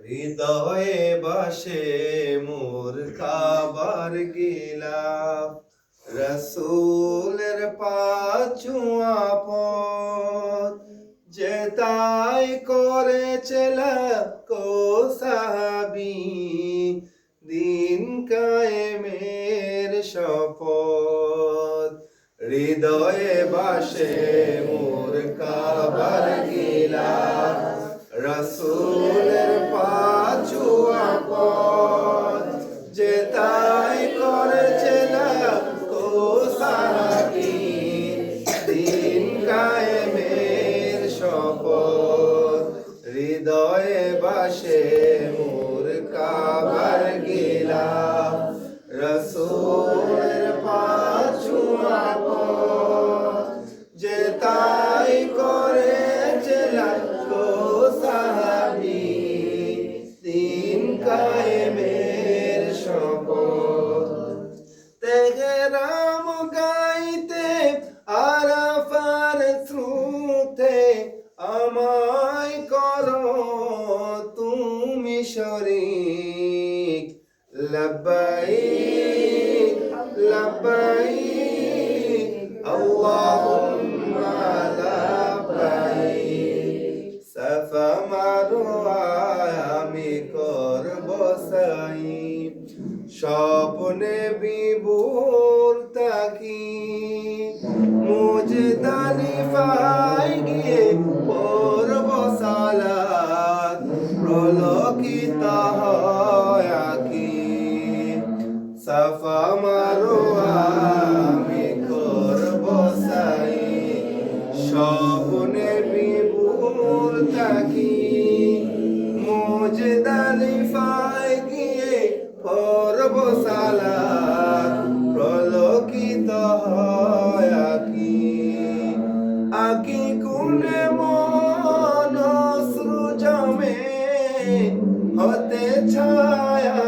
হৃদয়ে বাসে মোর কাবার গিলাফ, রসুলের পাচুয়া পথ, যে তাই করেছে লাখো সাহাবী, দিন কায়েমের শপথ। হৃদয়ে বাসে মোর কাবার গিলাফ, রসুলের পাচুয়া পথ, যে তাই করেছে লাখো সাহাবী, দিন কায়েমের শপথ। হৃদয়ে বাসে মোর কাবার গিলাফ, রসুলের পাচুয়া পথ, যে তাই করেছে লাখো সাহাবী, দিন কায়েমের শপথ। তেহরাম গাইতে আরাফার স্রোতে, আমায় করো তুমি শরীক। লব্বাইক লব্বাইক আল্লাহুম্মা লব্বাইক। সাফা মারওয়ায় আমি করব সাই, স্বপ্নে বিভোর তাকি, মুজদালিফায় গিয়ে পড়ব সালাত, প্রলোকিত হয় আঁখি। সাফা মারওয়া আমি করব সাই, স্বপ্নে বিভোর তাকি, মুজদালিফায় গিয়ে পড়ব সালাত, প্রলোকিত হয় আঁখি। আঁখি কোণে মন অশ্রু জমে, হতে ছায়া